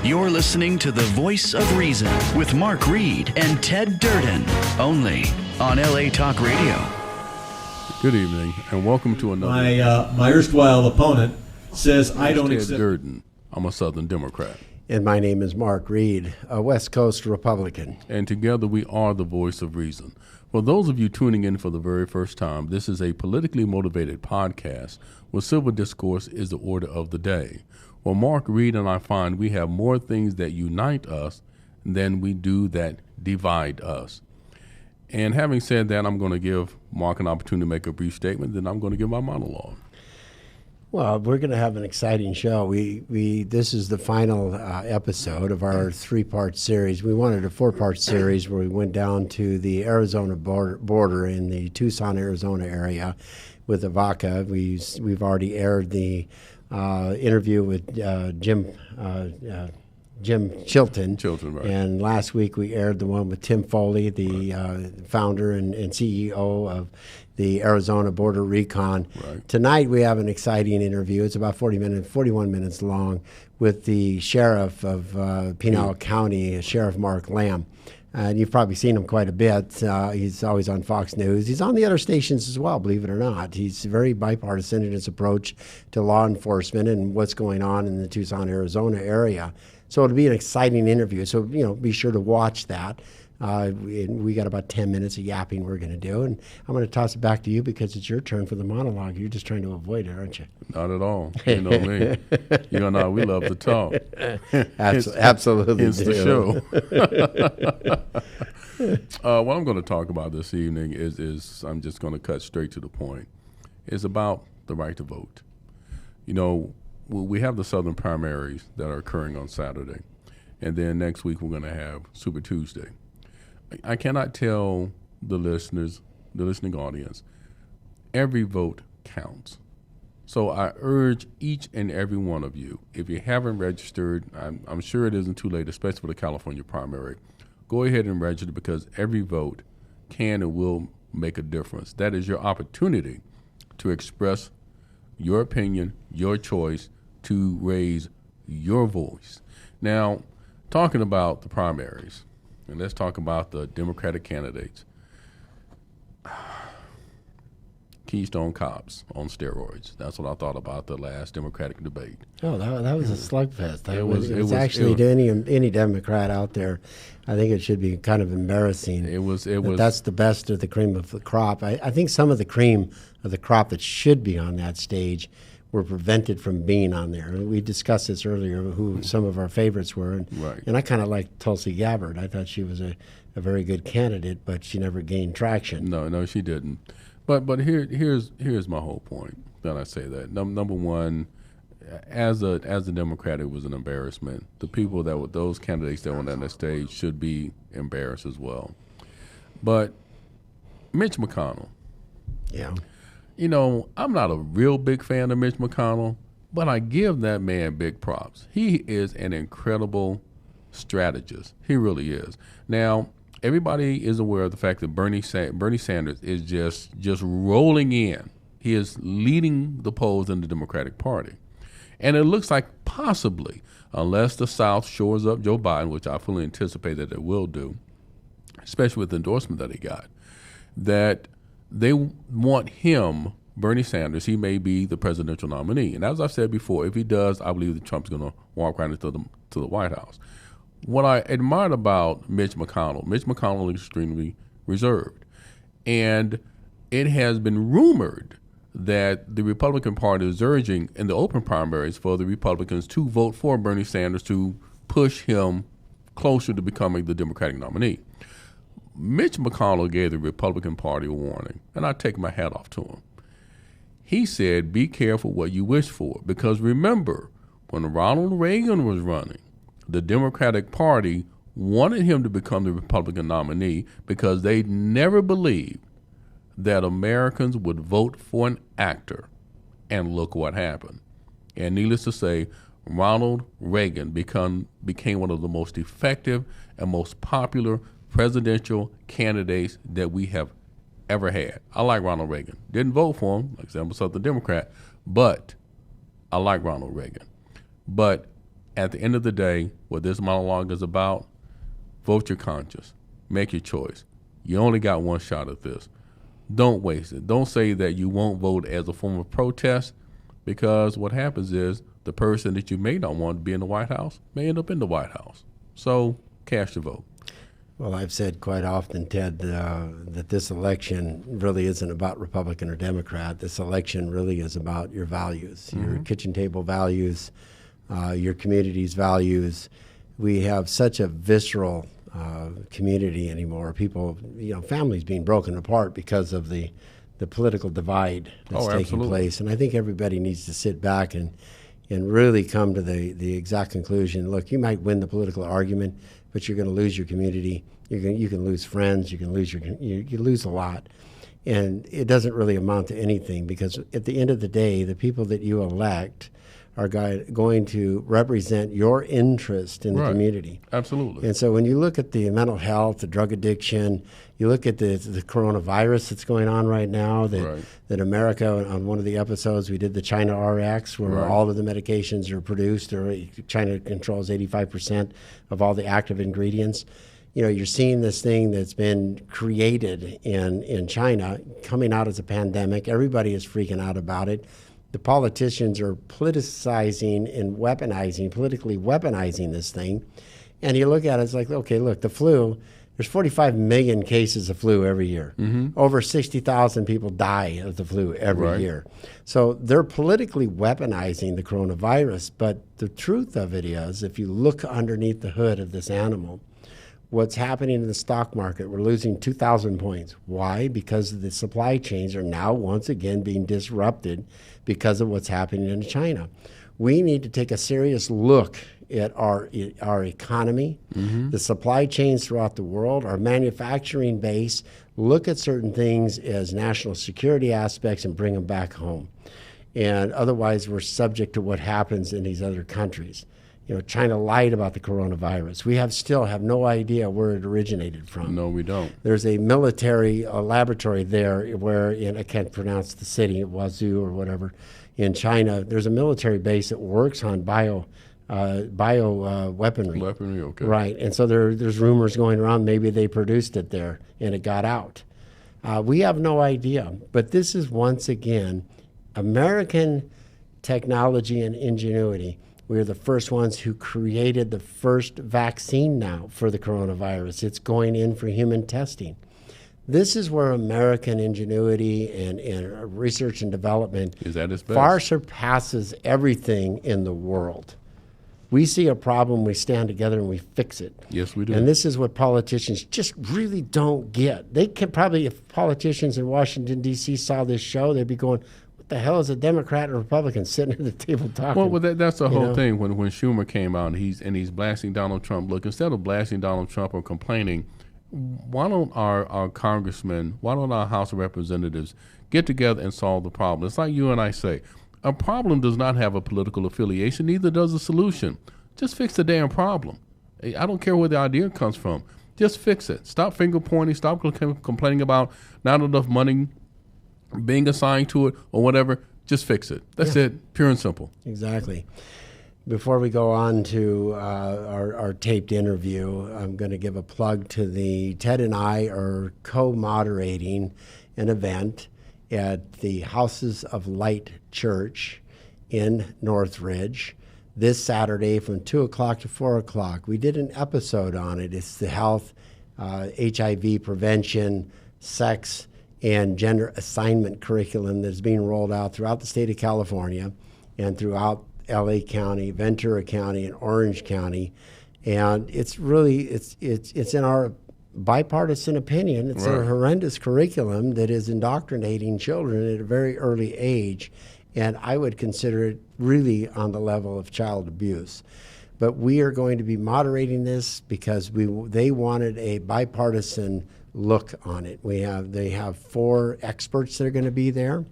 You're listening to The Voice of Reason with Mark Reed and Ted Durden, only on LA Talk Radio. Good evening, and welcome to another. My erstwhile opponent says I don't Ted accept. Durden. I'm a Southern Democrat. And my name is Mark Reed, a West Coast Republican. And together we are the Voice of Reason. For those of you tuning in for the very first time, this is a politically motivated podcast where civil discourse is the order of the day. Well, Mark Reed and I find we have more things that unite us than we do that divide us. And having said that, I'm going to give Mark an opportunity to make a brief statement, then I'm going to give my monologue. Well, we're going to have an exciting show. This is the final episode of our three-part series. We wanted a four-part series where we went down to the Arizona border in the Tucson, Arizona area with Ivanka. We've already aired the interview with Jim Chilton. Chilton, right. And last week we aired the one with Tim Foley, the founder and CEO of the Arizona Border Recon. Right. Tonight we have an exciting interview. It's about 41 minutes long with the sheriff of Pinal County, Sheriff Mark Lamb. And you've probably seen him quite a bit. He's always on Fox News. He's on the other stations as well, believe it or not. He's very bipartisan in his approach to law enforcement and what's going on in the Tucson, Arizona area. So it'll be an exciting interview. So, be sure to watch that. We got about 10 minutes of yapping we're going to do. And I'm going to toss it back to you because it's your turn for the monologue. You're just trying to avoid it, aren't you? Not at all. You know me. You and I, we love to talk. Absolutely. Hence the show. What I'm going to talk about this evening is I'm just going to cut straight to the point. It's about the right to vote. We have the Southern primaries that are occurring on Saturday. And then next week we're going to have Super Tuesday. I cannot tell the listening audience, every vote counts. So I urge each and every one of you, if you haven't registered, I'm sure it isn't too late, especially for the California primary, go ahead and register because every vote can and will make a difference. That is your opportunity to express your opinion, your choice, to raise your voice. Now, talking about the primaries, and let's talk about the Democratic candidates. Keystone Cops on steroids. That's what I thought about the last Democratic debate. Oh, that was a slugfest. It was actually to any Democrat out there, I think it should be kind of embarrassing. It was. That's the best of the cream of the crop. I think some of the cream of the crop that should be on that stage were prevented from being on there. We discussed this earlier, who some of our favorites were. And I kind of liked Tulsi Gabbard. I thought she was a very good candidate, but she never gained traction. No, she didn't. But here's my whole point that I say that. Number one, as a Democrat, it was an embarrassment. The people that were those candidates that were on that stage should be embarrassed as well. But Mitch McConnell. Yeah. I'm not a real big fan of Mitch McConnell, but I give that man big props. He is an incredible strategist. He really is. Now, everybody is aware of the fact that Bernie Sanders is just rolling in. He is leading the polls in the Democratic Party. And it looks like possibly, unless the South shores up Joe Biden, which I fully anticipate that it will do, especially with the endorsement that he got, that they want him, Bernie Sanders, he may be the presidential nominee. And as I've said before, if he does, I believe that Trump's going to walk right into the White House. What I admired about Mitch McConnell is extremely reserved. And it has been rumored that the Republican Party is urging in the open primaries for the Republicans to vote for Bernie Sanders to push him closer to becoming the Democratic nominee. Mitch McConnell gave the Republican Party a warning, and I take my hat off to him. He said, be careful what you wish for, because remember, when Ronald Reagan was running, the Democratic Party wanted him to become the Republican nominee because they never believed that Americans would vote for an actor. And look what happened. And needless to say, Ronald Reagan became one of the most effective and most popular presidential candidates that we have ever had. I like Ronald Reagan. Didn't vote for him, like I said, I'm a Southern Democrat, but I like Ronald Reagan. But at the end of the day, what this monologue is about, vote your conscience. Make your choice. You only got one shot at this. Don't waste it. Don't say that you won't vote as a form of protest, because what happens is the person that you may not want to be in the White House may end up in the White House. So cast your vote. Well, I've said quite often, Ted, that this election really isn't about Republican or Democrat. This election really is about your values, your kitchen table values, your community's values. We have such a visceral community anymore. People, families being broken apart because of the political divide that's taking place. And I think everybody needs to sit back and really come to the exact conclusion. Look, you might win the political argument, but you're going to lose your community. You can lose friends. You can lose you lose a lot, and it doesn't really amount to anything, because at the end of the day, the people that you elect are going to represent your interest in the community. Absolutely. And so when you look at the mental health, the drug addiction, you look at the coronavirus that's going on right now, that America, on one of the episodes, we did the China RX, where all of the medications are produced, or China controls 85% of all the active ingredients. You're seeing this thing that's been created in China coming out as a pandemic. Everybody is freaking out about it. The politicians are politicizing and politically weaponizing this thing. And you look at it, it's like, okay, look, the flu, there's 45 million cases of flu every year. Over 60,000 people die of the flu every year. So they're politically weaponizing the coronavirus. But the truth of it is, if you look underneath the hood of this animal, what's happening in the stock market, we're losing 2,000 points. Why? Because the supply chains are now once again being disrupted because of what's happening in China. We need to take a serious look at our economy, the supply chains throughout the world, our manufacturing base, look at certain things as national security aspects and bring them back home. And otherwise, we're subject to what happens in these other countries. China lied about the coronavirus. We still have no idea where it originated from. No, we don't. There's a military laboratory there where, I can't pronounce the city, Wazhou or whatever, in China. There's a military base that works on bio weaponry. Weaponry, okay. Right, and so there's rumors going around maybe they produced it there and it got out. We have no idea, but this is once again American technology and ingenuity. We're the first ones who created the first vaccine now for the coronavirus. It's going in for human testing. This is where American ingenuity and research and development is at its best. Far surpasses everything in the world. We see a problem, we stand together and we fix it. Yes, we do. And this is what politicians just really don't get. They can probably, if politicians in Washington, D.C. saw this show, they'd be going, the hell is a Democrat or Republican sitting at the table talking? Well, that's the whole thing. When Schumer came out and he's blasting Donald Trump. Look, instead of blasting Donald Trump or complaining, why don't our congressmen, why don't our House of Representatives get together and solve the problem? It's like you and I say, a problem does not have a political affiliation, neither does a solution. Just fix the damn problem. I don't care where the idea comes from. Just fix it. Stop finger pointing. Stop complaining about not enough money being assigned to it or whatever. Just fix it. That's it, pure and simple. Exactly. Before we go on to our taped interview, I'm going to give a plug to Ted and I are co-moderating an event at the Houses of Light Church in Northridge this Saturday from 2 o'clock to 4 o'clock. We did an episode on it. It's the health, HIV prevention, sex, and gender assignment curriculum that's being rolled out throughout the state of California and throughout LA County, Ventura County, and Orange County. And it's really, it's in our bipartisan opinion, it's a horrendous curriculum that is indoctrinating children at a very early age. And I would consider it really on the level of child abuse. But we are going to be moderating this because they wanted a bipartisan look on it. They have 4 experts that are going to be there,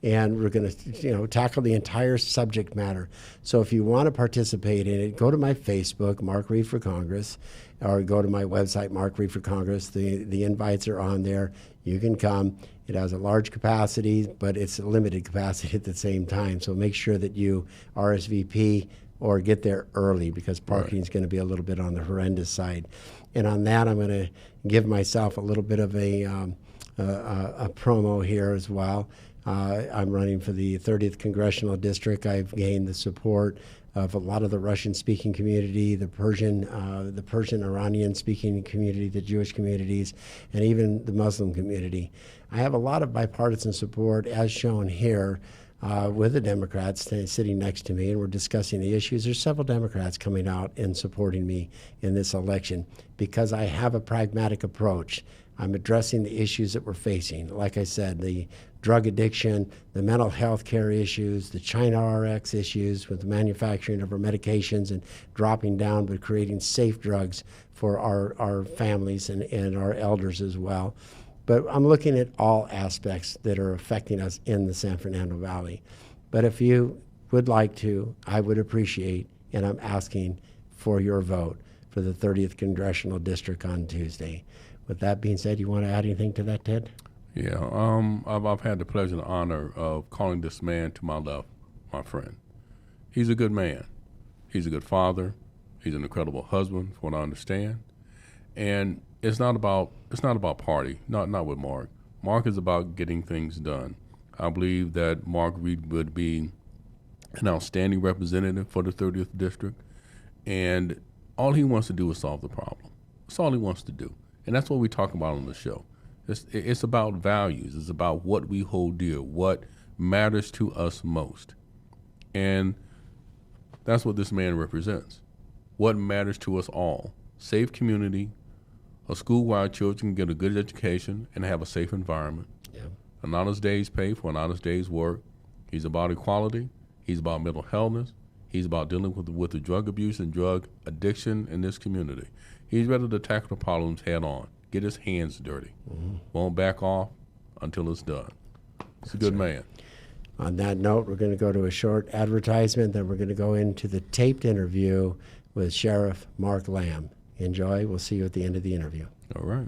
and we're going to tackle the entire subject matter. So if you want to participate in it, go to my Facebook, Mark Reed for Congress, or go to my website, Mark Reed for Congress. The invites are on there. You can come. It has a large capacity, but it's a limited capacity at the same time. So make sure that you RSVP or get there early, because parking is going to be a little bit on the horrendous side. And on that, I'm going to give myself a little bit of a promo here as well. I'm running for the 30th Congressional District. I've gained the support of a lot of the Russian-speaking community, the Persian Iranian-speaking community, the Jewish communities, and even the Muslim community. I have a lot of bipartisan support, as shown here, with the Democrats sitting next to me, and we're discussing the issues. There's several Democrats coming out and supporting me in this election because I have a pragmatic approach. I'm addressing the issues that we're facing. Like I said, the drug addiction, the mental health care issues, the China RX issues with the manufacturing of our medications and dropping down, but creating safe drugs for our families and our elders as well. But I'm looking at all aspects that are affecting us in the San Fernando Valley. But if you would like to, I would appreciate, and I'm asking for your vote for the 30th Congressional District on Tuesday. With that being said, you want to add anything to that, Ted? Yeah, I've had the pleasure and honor of calling this man to my left my friend. He's a good man. He's a good father. He's an incredible husband, from what I understand. And it's not about party, not with Mark. Mark is about getting things done. I believe that Mark Reed would be an outstanding representative for the 30th District, and all he wants to do is solve the problem. That's all he wants to do. And that's what we talk about on the show. It's about values. It's about what we hold dear, what matters to us most. And that's what this man represents. What matters to us all. Safe community, a school where our children can get a good education and have a safe environment. Yeah. An honest day's pay for an honest day's work. He's about equality. He's about mental health. He's about dealing with the drug abuse and drug addiction in this community. He's ready to tackle the problems head on, get his hands dirty. Mm-hmm. Won't back off until it's done. He's a good man. On that note, we're going to go to a short advertisement, then we're going to go into the taped interview with Sheriff Mark Lamb. Enjoy. We'll see you at the end of the interview. All right.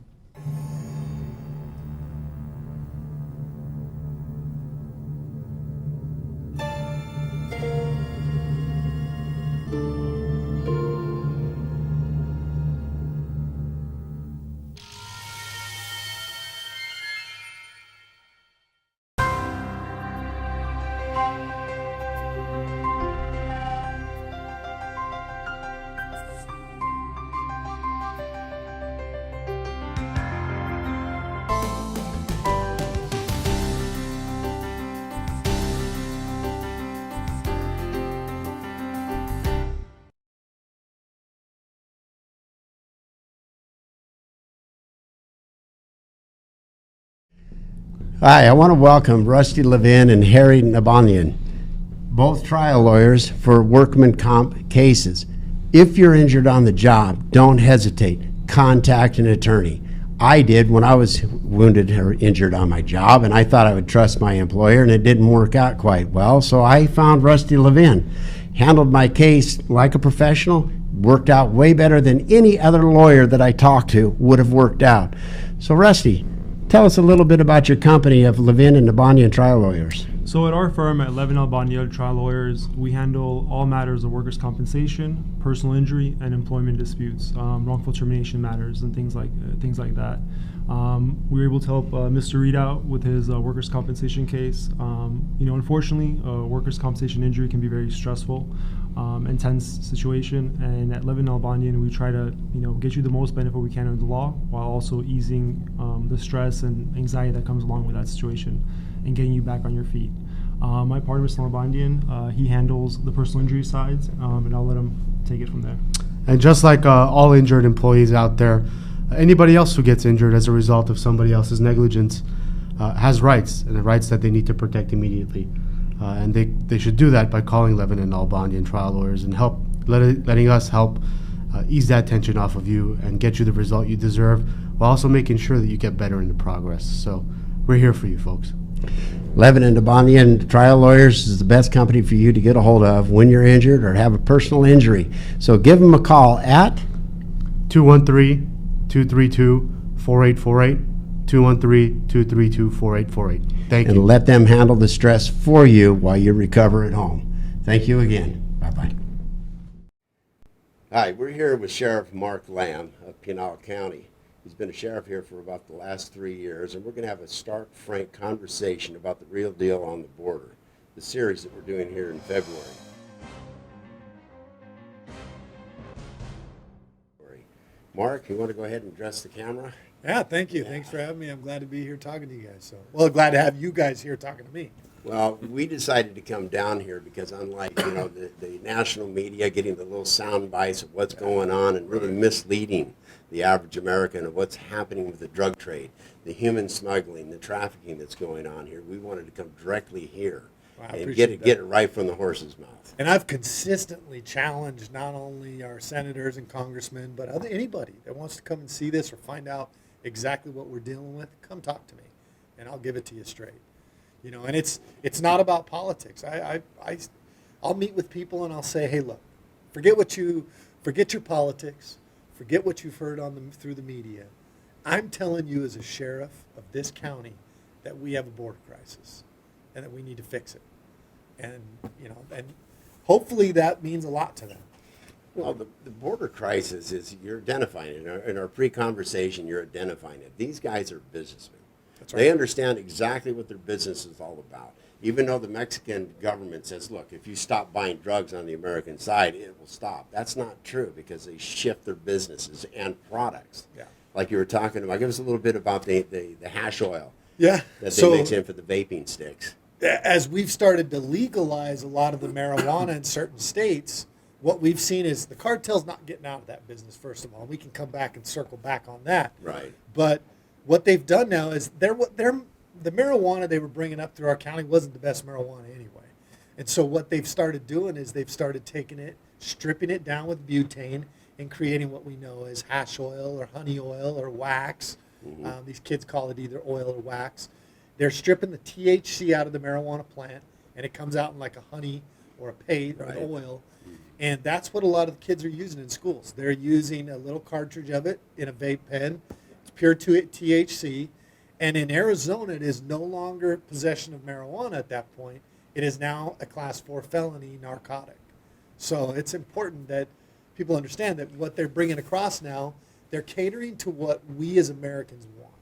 Hi, I want to welcome Rusty Levin and Harry Nabanian, both trial lawyers for workman comp cases. If you're injured on the job, don't hesitate. Contact an attorney. I did when I was wounded or injured on my job, and I thought I would trust my employer, and it didn't work out quite well, so I found Rusty Levin. Handled my case like a professional, worked out way better than any other lawyer that I talked to would have worked out. So Rusty, tell us a little bit about your company of Levin and Nabanian Trial Lawyers. So at our firm at Levin Nabanian Trial Lawyers, we handle all matters of workers' compensation, personal injury, and employment disputes, wrongful termination matters, and things like that. We were able to help Mr. Reed out with his workers' compensation case. Unfortunately, workers' compensation injury can be very stressful, intense situation. And at Levin Nabanian, we try to get you the most benefit we can of the law, while also easing the stress and anxiety that comes along with that situation, and getting you back on your feet. My partner, Mr. Nabanian, he handles the personal injury sides, and I'll let him take it from there. And just like all injured employees out there, anybody else who gets injured as a result of somebody else's negligence has rights, and the rights that they need to protect immediately. And they should do that by calling Levin and Nabanian Trial Lawyers and letting us help ease that tension off of you and get you the result you deserve, while also making sure that you get better in the progress. So we're here for you, folks. Levin and Nabanian Trial Lawyers is the best company for you to get a hold of when you're injured or have a personal injury. So give them a call at 213-232-4848, 213-232-4848. Thank you. And let them handle the stress for you while you recover at home. Thank you again. Bye-bye. Hi, we're here with Sheriff Mark Lamb of Pinal County. He's been a sheriff here for about the last 3 years, and we're going to have a stark, frank conversation about the real deal on the border, the series that we're doing here in February. Mark, you want to go ahead and address the camera? Yeah, thank you. Thanks for having me. I'm glad to be here talking to you guys. Well, glad to have you guys here talking to me. Well, we decided to come down here because unlike, the national media getting the little sound bites of what's going on and really misleading the average American of what's happening with the drug trade, the human smuggling, the trafficking that's going on here, we wanted to come directly here and get it right from the horse's mouth. And I've consistently challenged not only our senators and congressmen, but anybody that wants to come and see this or find out exactly what we're dealing with, come talk to me, and I'll give it to you straight. And it's not about politics. I'll meet with people and I'll say, hey, look, forget your politics, forget what you've heard through the media. I'm telling you as a sheriff of this county that we have a border crisis and that we need to fix it. And hopefully that means a lot to them. Well, the border crisis is, you're identifying it. In our pre-conversation, you're identifying it. These guys are businessmen. That's right. They understand exactly what their business is all about. Even though the Mexican government says, look, if you stop buying drugs on the American side, it will stop. That's not true because they shift their businesses and products. Yeah. Like you were talking about. Give us a little bit about the hash oil that they mix in for the vaping sticks. As we've started to legalize a lot of the marijuana in certain states, what we've seen is the cartel's not getting out of that business, first of all. We can come back and circle back on that. Right. But what they've done now is the marijuana they were bringing up through our county wasn't the best marijuana anyway. And so what they've started doing is they've started taking it, stripping it down with butane, and creating what we know as hash oil or honey oil or wax. Mm-hmm. These kids call it either oil or wax. They're stripping the THC out of the marijuana plant, and it comes out in like a honey or a paste or an oil. And that's what a lot of the kids are using in schools. They're using a little cartridge of it in a vape pen. It's pure THC. And in Arizona, it is no longer possession of marijuana at that point. It is now a class 4 felony narcotic. So it's important that people understand that what they're bringing across now, they're catering to what we as Americans want.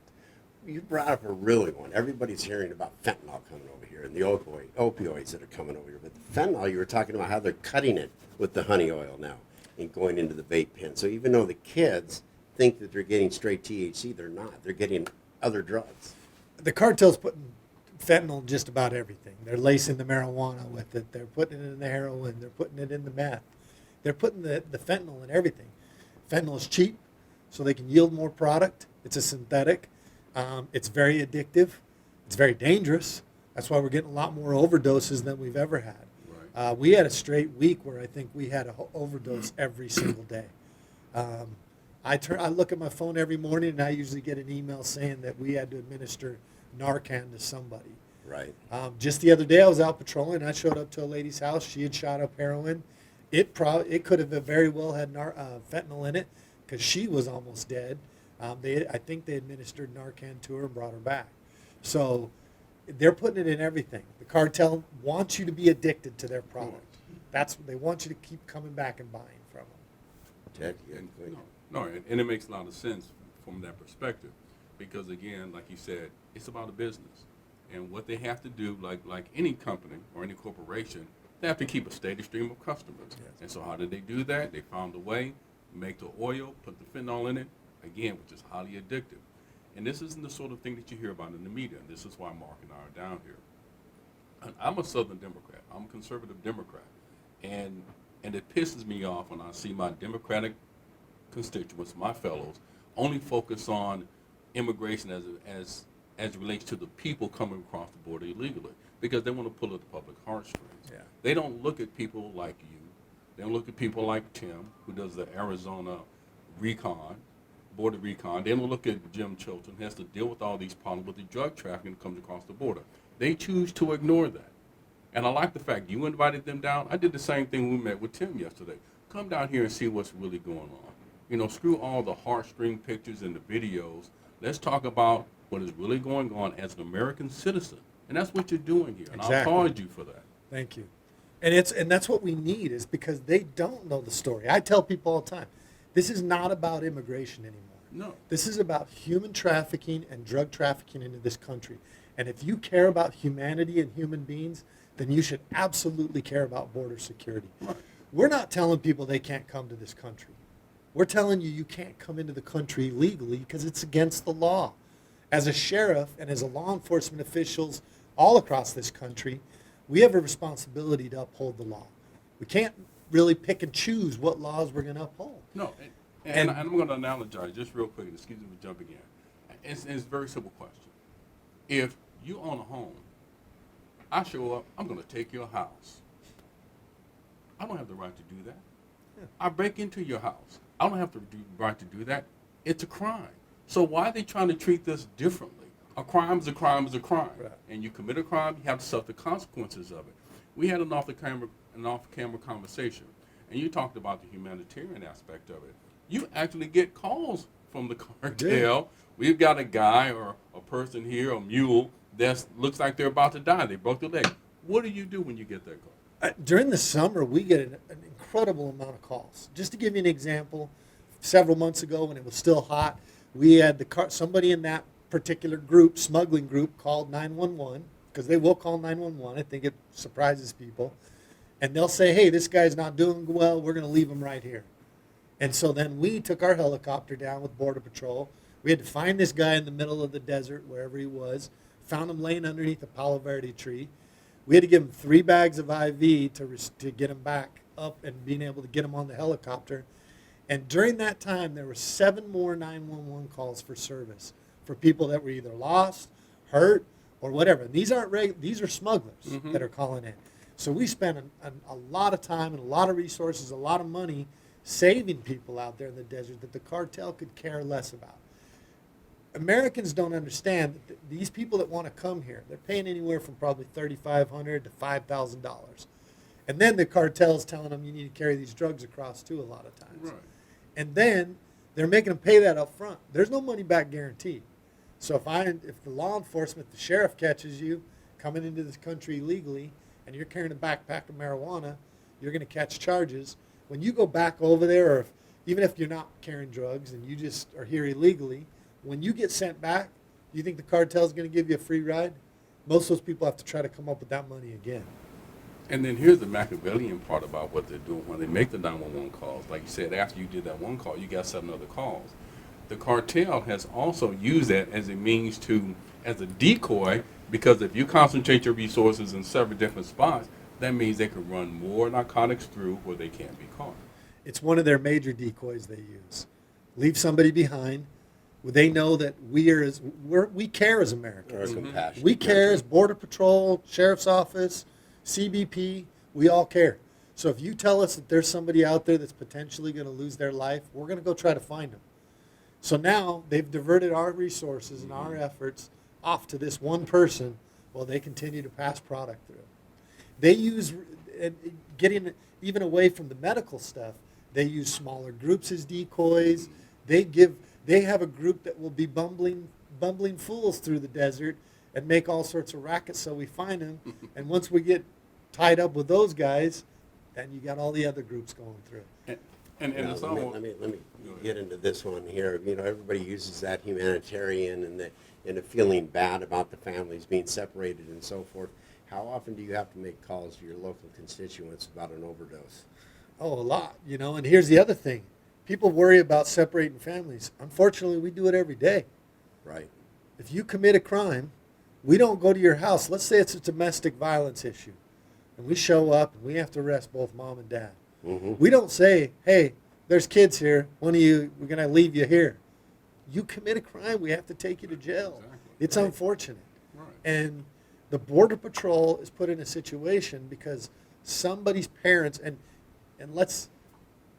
You brought up a really one. Everybody's hearing about fentanyl coming over here and the opioids that are coming over here. But the fentanyl, you were talking about how they're cutting it with the honey oil now and going into the vape pen. So even though the kids think that they're getting straight THC, they're not. They're getting other drugs. The cartel's putting fentanyl in just about everything. They're lacing the marijuana with it. They're putting it in the heroin. They're putting it in the meth. They're putting the fentanyl in everything. Fentanyl is cheap, so they can yield more product. It's a synthetic. It's very addictive. It's very dangerous. That's why we're getting a lot more overdoses than we've ever had. Right. We had a straight week where I think we had an overdose every single day. I look at my phone every morning, and I usually get an email saying that we had to administer Narcan to somebody. Right. Just the other day, I was out patrolling, and I showed up to a lady's house. She had shot up heroin. It could have very well had fentanyl in it because she was almost dead. I think they administered Narcan to her and brought her back. So they're putting it in everything. The cartel wants you to be addicted to their product. They want you to keep coming back and buying from them. Ted, and it makes a lot of sense from that perspective because, again, like you said, it's about a business. And what they have to do, like any company or any corporation, they have to keep a steady stream of customers. Yes. And so how did they do that? They found a way, make the oil, put the fentanyl in it, again, which is highly addictive. And this isn't the sort of thing that you hear about in the media. This is why Mark and I are down here. And I'm a Southern Democrat. I'm a conservative Democrat. And it pisses me off when I see my Democratic constituents, my fellows, only focus on immigration as it relates to the people coming across the border illegally because they want to pull at the public heartstrings. Yeah. They don't look at people like you. They don't look at people like Tim, who does the Arizona border recon. They don't look at Jim Chilton, who has to deal with all these problems with the drug trafficking that comes across the border. They choose to ignore that. And I like the fact you invited them down. I did the same thing when we met with Tim yesterday. Come down here and see what's really going on. Screw all the heartstring pictures and the videos. Let's talk about what is really going on as an American citizen. And that's what you're doing here. And Exactly. I applaud you for that. Thank you. And that's what we need, is because they don't know the story. I tell people all the time, this is not about immigration anymore. No. This is about human trafficking and drug trafficking into this country. And if you care about humanity and human beings, then you should absolutely care about border security. Right. We're not telling people they can't come to this country. We're telling you can't come into the country legally because it's against the law. As a sheriff and as a law enforcement officials all across this country, we have a responsibility to uphold the law. We can't really pick and choose what laws we're going to uphold. No, and I'm going to analogize just real quick. Excuse me for jumping in. It's a very simple question. If you own a home, I show up, I'm going to take your house. I don't have the right to do that. Yeah. I break into your house. I don't have the right to do that. It's a crime. So why are they trying to treat this differently? A crime is a crime is a crime. Right. And you commit a crime, you have to suffer the consequences of it. We had an off-camera conversation, and you talked about the humanitarian aspect of it. You actually get calls from the cartel. We've got a guy or a person here, a mule, that looks like they're about to die. They broke their leg. What do you do when you get that call? During the summer, we get an incredible amount of calls. Just to give you an example, several months ago when it was still hot, we had somebody in that particular group, smuggling group, called 911, because they will call 911. I think it surprises people. And they'll say, hey, this guy's not doing well. We're going to leave him right here. And so then we took our helicopter down with Border Patrol. We had to find this guy in the middle of the desert, wherever he was, found him laying underneath a Palo Verde tree. We had to give him 3 bags of IV to get him back up and being able to get him on the helicopter. And during that time, there were 7 more 911 calls for service for people that were either lost, hurt, or whatever. And these aren't these are smugglers that are calling in. So we spent a lot of time and a lot of resources, a lot of money saving people out there in the desert that the cartel could care less about. Americans don't understand that these people that want to come here, they're paying anywhere from probably $3,500 to $5,000. And then the cartel's telling them you need to carry these drugs across too a lot of times. Right. And then they're making them pay that up front. There's no money back guarantee. So if the law enforcement, the sheriff catches you coming into this country illegally and you're carrying a backpack of marijuana, you're going to catch charges. When you go back over there, or even if you're not carrying drugs and you just are here illegally, when you get sent back, do you think the cartel's going to give you a free ride? Most of those people have to try to come up with that money again. And then here's the Machiavellian part about what they're doing when they make the 911 calls. Like you said, after you did that one call, you got 7 other calls. The cartel has also used that as a means as a decoy, because if you concentrate your resources in several different spots, that means they can run more narcotics through where they can't be caught. It's one of their major decoys they use. Leave somebody behind. They know that we care as Americans. Compassion. We care as Border Patrol, Sheriff's Office, CBP. We all care. So if you tell us that there's somebody out there that's potentially going to lose their life, we're going to go try to find them. So now they've diverted our resources and our efforts off to this one person while they continue to pass product through. They use, getting even away from the medical stuff, they use smaller groups as decoys. They have a group that will be bumbling fools through the desert and make all sorts of rackets so we find them. And once we get tied up with those guys, then you got all the other groups going through. And Now, it's let me, all, let me let me Go ahead. get into this one here. You know, everybody uses that humanitarian and the feeling bad about the families being separated and so forth. How often do you have to make calls to your local constituents about an overdose? Oh, a lot, and here's the other thing. People worry about separating families. Unfortunately, we do it every day. Right. If you commit a crime, we don't go to your house. Let's say it's a domestic violence issue, and we show up and we have to arrest both mom and dad. Mm-hmm. We don't say, hey, there's kids here. One of you, we're going to leave you here. You commit a crime, we have to take you to jail. Exactly. It's unfortunate. Right. And the Border Patrol is put in a situation because somebody's parents, and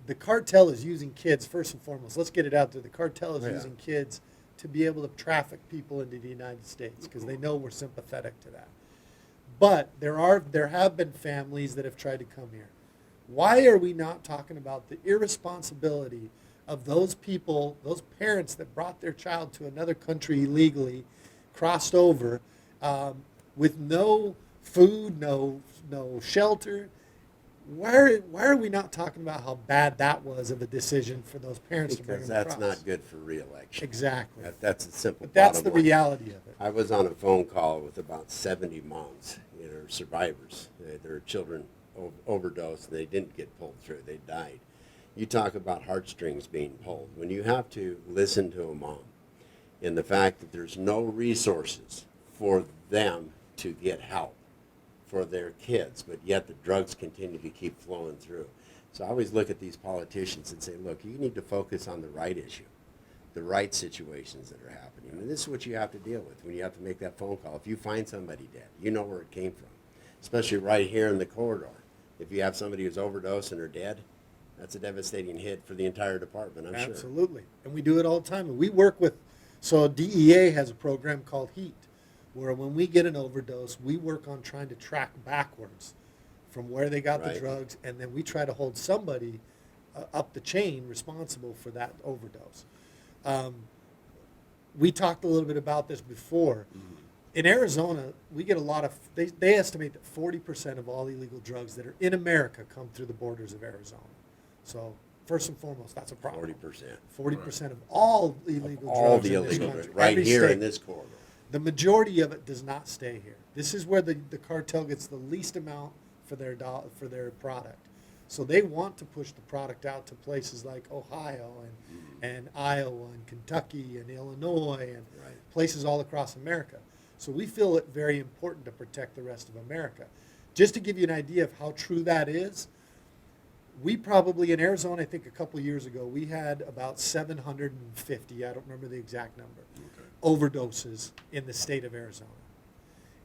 the cartel is using kids, first and foremost. Let's get it out there. The cartel is using kids to be able to traffic people into the United States because they know we're sympathetic to that. But there have been families that have tried to come here. Why are we not talking about the irresponsibility of those people, those parents that brought their child to another country illegally, crossed over, with no food, no shelter, Why are we not talking about how bad that was of a decision for those parents to bring Because them that's across? not good for reelection. Exactly. That's a simple But that's the bottom line. reality of it. I was on a phone call with about 70 moms, survivors. Their children overdosed and they didn't get pulled through. They died. You talk about heartstrings being pulled. When you have to listen to a mom and the fact that there's no resources for them to get help for their kids, but yet the drugs continue to keep flowing through. So I always look at these politicians and say, look, you need to focus on the right issue, the right situations that are happening. And this is what you have to deal with when you have to make that phone call. If you find somebody dead, you know where it came from, especially right here in the corridor. If you have somebody who's overdosing or dead, that's a devastating hit for the entire department, I'm sure. Absolutely. And we do it all the time. And we work with, so DEA has a program called HEAT, where when we get an overdose, we work on trying to track backwards from where they got the Right. drugs, and then we try to hold somebody up the chain responsible for that overdose. We talked a little bit about this before. Mm-hmm. In Arizona, we get a lot of, they estimate that 40% of all illegal drugs that are in America come through the borders of Arizona. So first and foremost, that's a problem. 40%. 40% of all illegal All drugs the in this illegal, country. right Every here state. in this corridor. The majority of it does not stay here. This is where the cartel gets the least amount for their product. So they want to push the product out to places like Ohio and Iowa and Kentucky and Illinois and Right. places all across America. So we feel it very important to protect the rest of America. Just to give you an idea of how true that is, we probably, in Arizona, I think a couple of years ago, we had about 750, I don't remember the exact number, overdoses in the state of Arizona.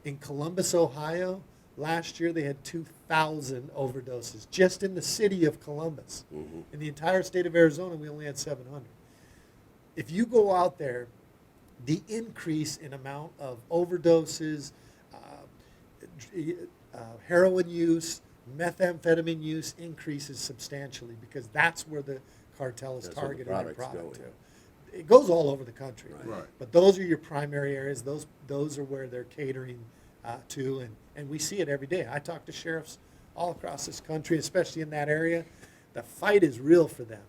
In Columbus, Ohio, last year they had 2,000 overdoses just in the city of Columbus. Mhm. In the entire state of Arizona, we only had 700. If you go out there, the increase in amount of overdoses, heroin use, methamphetamine use increases substantially because that's where the cartel is That's where the targeting their product's product going. to. It goes all over the country. Right. But those are your primary areas. Those are where they're catering to, and we see it every day. I talk to sheriffs all across this country, especially in that area. The fight is real for them.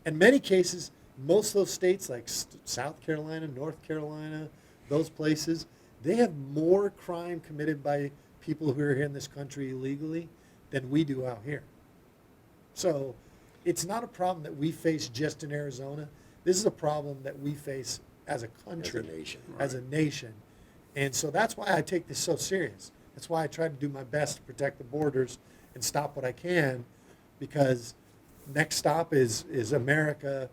In many cases, most of those states like South Carolina, North Carolina, those places, they have more crime committed by people who are here in this country illegally than we do out here. So it's not a problem that we face just in Arizona. This is a problem that we face as a country, nation. as a nation. And so that's why I take this so serious. That's why I try to do my best to protect the borders and stop what I can, because next stop is America,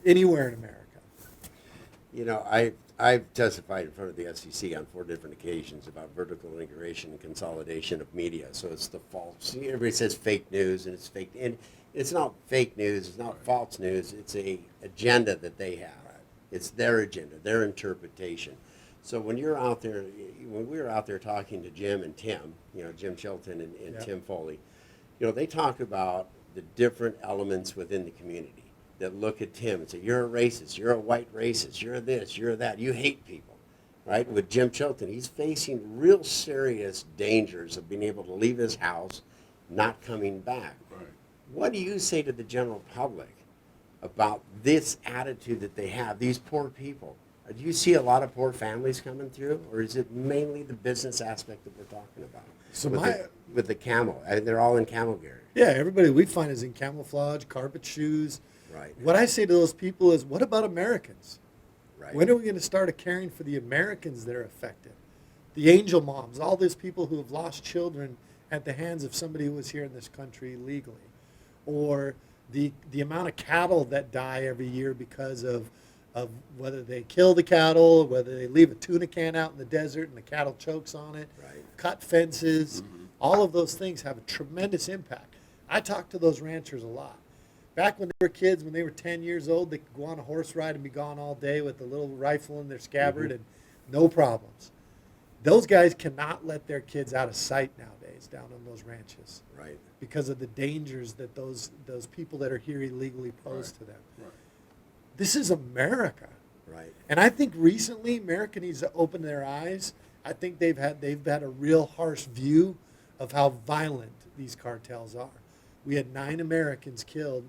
anywhere in America. You know, I've testified in front of the FCC on 4 different occasions about vertical integration and consolidation of media. So it's the false. Everybody says fake news, and it's fake. And it's not fake news. It's not false news. It's a agenda that they have. It's their agenda, their interpretation. So when you're out there, when we were out there talking to Jim and Tim, Jim Shelton and Yeah. Tim Foley, they talk about the different elements within the community that look at Tim and say, you're a racist, you're a white racist, you're this, you're that, you hate people, right? With Jim Chilton, he's facing real serious dangers of being able to leave his house, not coming back. Right. What do you say to the general public about this attitude that they have, these poor people? Do you see a lot of poor families coming through, or is it mainly the business aspect that we're talking about? So with the camel, they're all in camel gear. Yeah, everybody we find is in camouflage, carpet shoes. Right. What I say to those people is, what about Americans? Right. When are we going to start caring for the Americans that are affected? The angel moms, all those people who have lost children at the hands of somebody who was here in this country illegally. Or the amount of cattle that die every year because of whether they kill the cattle, whether they leave a tuna can out in the desert and the cattle chokes on it, Right. cut fences, all of those things have a tremendous impact. I talk to those ranchers a lot. Back when they were kids, when they were 10 years old, they could go on a horse ride and be gone all day with a little rifle in their scabbard and no problems. Those guys cannot let their kids out of sight nowadays down on those ranches Right. because of the dangers that those people that are here illegally pose to them. Right. This is America. Right. And I think recently America needs to open their eyes. I think they've had a real harsh view of how violent these cartels are. We had 9 Americans killed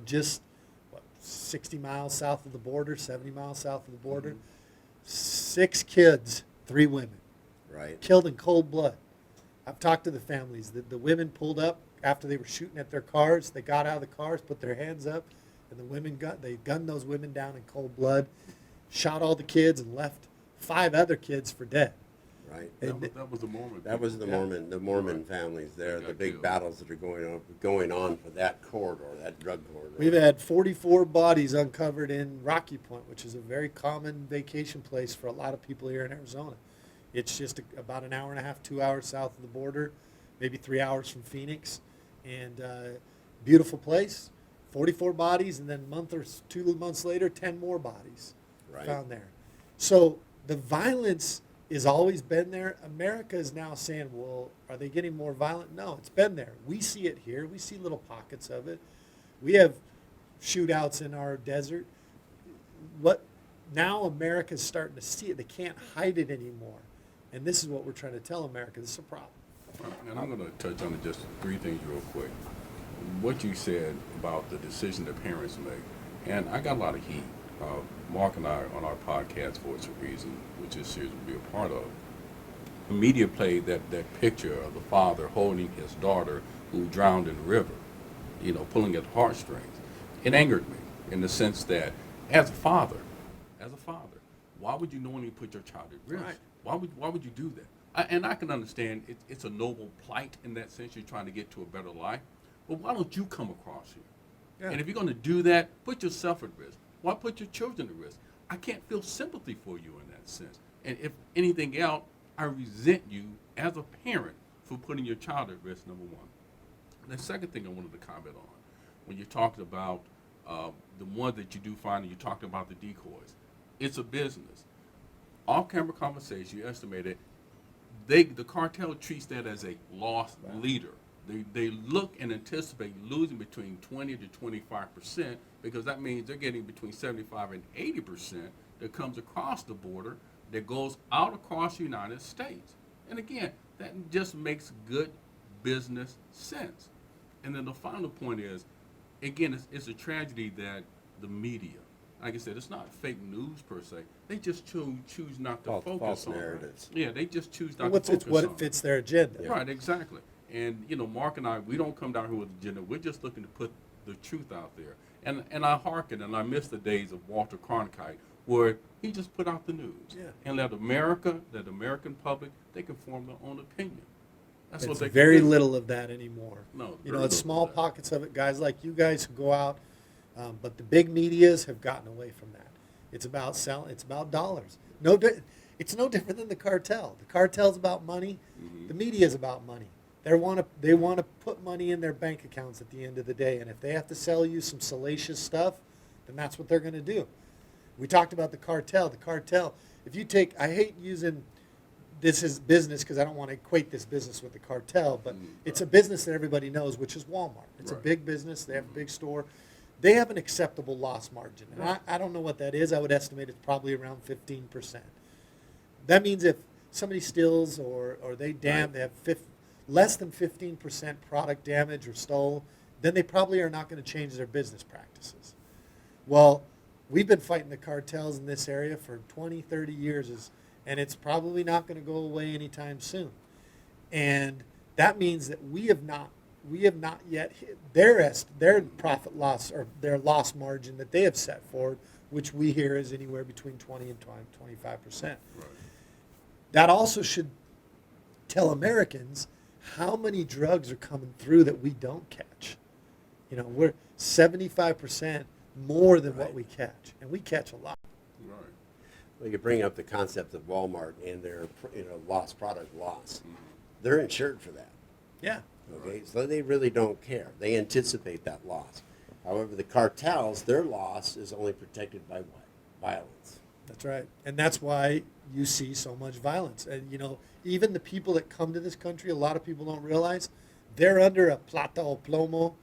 just 60 miles south of the border, 70 miles south of the border. Mm-hmm. 6 kids, 3 women, Right. killed in cold blood. I've talked to the families. The women pulled up after they were shooting at their cars. They got out of the cars, put their hands up, and the women they gunned those women down in cold blood, shot all the kids, and left 5 other kids for dead. Right. That was the Mormon. That was the Mormon families there, They the got big killed. battles that are going on for that corridor, that drug corridor. We've had 44 bodies uncovered in Rocky Point, which is a very common vacation place for a lot of people here in Arizona. It's just about an hour and a half, 2 hours south of the border, maybe 3 hours from Phoenix, and beautiful place. 44 bodies, and then a month or 2 months later, 10 more bodies Right. found there. So the violence has always been there. America is now saying, well, are they getting more violent? No, it's been there. We see it here. We see little pockets of it. We have shootouts in our desert. What now America's starting to see it. They can't hide it anymore. And this is what we're trying to tell America. This is a problem. And I'm going to touch on just 3 things real quick. What you said about the decision that parents make, and I got a lot of heat. Mark and I on our podcast, Voice of Reason, which this series will be a part of, the media played that picture of the father holding his daughter who drowned in the river, pulling at heartstrings. It angered me in the sense that as a father, why would you knowingly put your child at risk? Right. Why would you do that? And I can understand it's a noble plight in that sense. You're trying to get to a better life. But why don't you come across here? Yeah. And if you're going to do that, put yourself at risk. Why put your children at risk? I can't feel sympathy for you in that sense. And if anything else, I resent you as a parent for putting your child at risk, number one. And the second thing I wanted to comment on, when you talked about the one that you do find, and you talked about the decoys, it's a business. Off-camera conversation, you estimated, the cartel treats that as a lost leader. They look and anticipate losing between 20 to 25% because that means they're getting between 75 and 80% that comes across the border that goes out across the United States. And again, that just makes good business sense. And then the final point is, again, it's a tragedy that the media, like I said, it's not fake news per se. They just choose not to focus False on narratives. it. Yeah, they just choose not It's to focus what on it fits their agenda. Right, exactly. And, Mark and I, we don't come down here with an agenda. We're just looking to put the truth out there. And I hearken and I miss the days of Walter Cronkite where he just put out the news. Yeah. And let the American public, they can form their own opinion. That's what It's they can very do. little of that anymore. No, You very know, it's little small of that. pockets of it, guys like you guys who go out, but the big medias have gotten away from that. It's about selling. It's about dollars. It's no different than the cartel. The cartel's about money. Mm-hmm. The media is about money. They want to put money in their bank accounts at the end of the day, and if they have to sell you some salacious stuff, then that's what they're going to do. We talked about the cartel. The cartel. If you take, I hate using this as business because I don't want to equate this business with the cartel, but it's a business that everybody knows, which is Walmart. It's a Right. big business. They have a big store. They have an acceptable loss margin. And I don't know what that is. I would estimate it's probably around 15%. That means if somebody steals or they have less than 15% product damage or stole, then they probably are not going to change their business practices. Well, we've been fighting the cartels in this area for 20, 30 years, and it's probably not going to go away anytime soon. And that means that we have not yet hit their profit loss or their loss margin that they have set forward, which we hear is anywhere between 20 and 25%. Right. That also should tell Americans how many drugs are coming through that we don't catch. We're 75% more than what we catch, and we catch a lot. Right. Well, you bring up the concept of Walmart and their lost product loss. They're insured for that. Yeah. Okay, so they really don't care. They anticipate that loss. However, the cartels, their loss is only protected by what? Violence. That's right. And that's why you see so much violence. And, even the people that come to this country, a lot of people don't realize, they're under a plata o plomo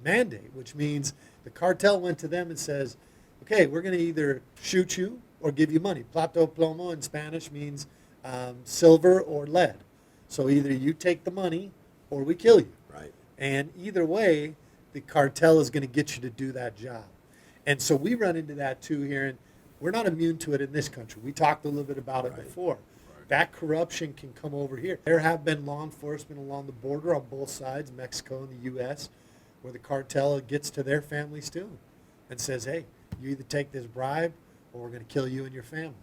mandate, which means the cartel went to them and says, okay, we're going to either shoot you or give you money. Plata o plomo in Spanish means silver or lead. So either you take the money or we kill you. Right. And either way, the cartel is going to get you to do that job. And so we run into that too here, and we're not immune to it in this country. We talked a little bit about it before. That corruption can come over here. There have been law enforcement along the border on both sides, Mexico and the U.S., where the cartel gets to their families too and says, hey, you either take this bribe or we're going to kill you and your family.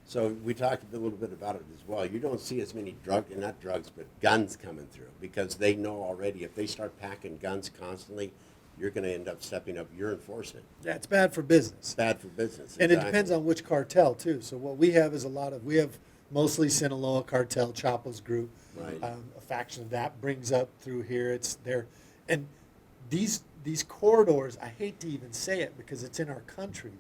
So we talked a little bit about it as well. You don't see as many not drugs, but guns coming through because they know already if they start packing guns constantly, you're going to end up stepping up your enforcement. Yeah, it's bad for business. It's bad for business. And it depends on which cartel too. So what we have is we have mostly Sinaloa cartel, Chapo's group, Right. A faction of that brings up through here. It's there, and these corridors. I hate to even say it because it's in our country.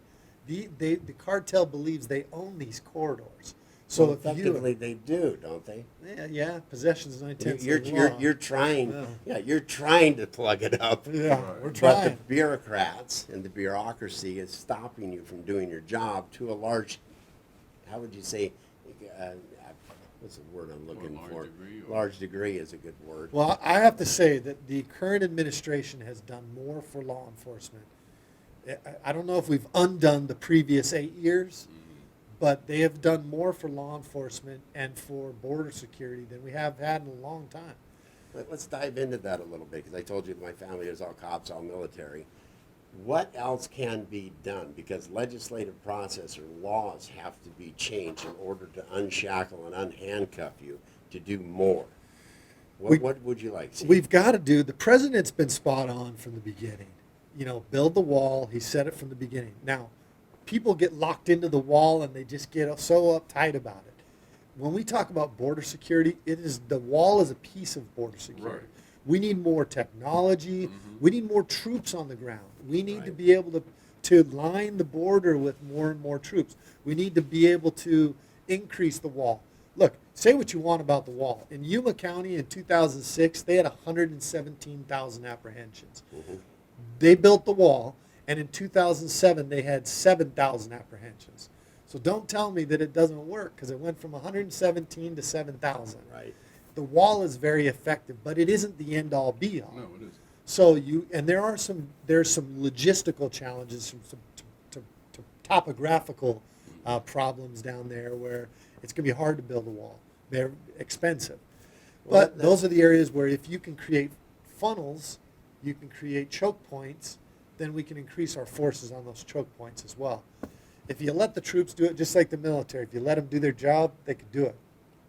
The cartel believes they own these corridors. So well, if effectively they do, don't they? yeah, possession is 9/10 You're trying, you're trying to plug it up. Yeah, we're But trying. the bureaucrats and the bureaucracy is stopping you from doing your job to a large, how would you say, what's the word I'm looking large for? degree, or- Large degree is a good word. Well, I have to say that the current administration has done more for law enforcement. I don't know if we've undone the previous 8 years, but they have done more for law enforcement and for border security than we have had in a long time. Let's dive into that a little bit because I told you that my family is all cops, all military. What else can be done? Because legislative process or laws have to be changed in order to unshackle and unhandcuff you to do more. What would you like to see? We've got to do, the president's been spot on from the beginning. You know, build the wall. He said it from the beginning. Now, people get locked into the wall and they just get so uptight about it. When we talk about border security, the wall is a piece of border security. Right. We need more technology. We need more troops on the ground. We need to Right. be able to line the border with more and more troops. We need to be able to increase the wall. Look, say what you want about the wall. In Yuma County in 2006, they had 117,000 apprehensions. They built the wall, and in 2007, they had 7,000 apprehensions. So don't tell me that it doesn't work, because it went from 117 to 7,000. Right. The wall is very effective, but it isn't the end-all, be-all. No, it isn't. So there's some logistical challenges, some topographical problems down there where it's going to be hard to build a wall. They're expensive. Well, But those are the areas where if you can create funnels, you can create choke points, then we can increase our forces on those choke points as well. If you let the troops do it, just like the military, if you let them do their job, they can do it.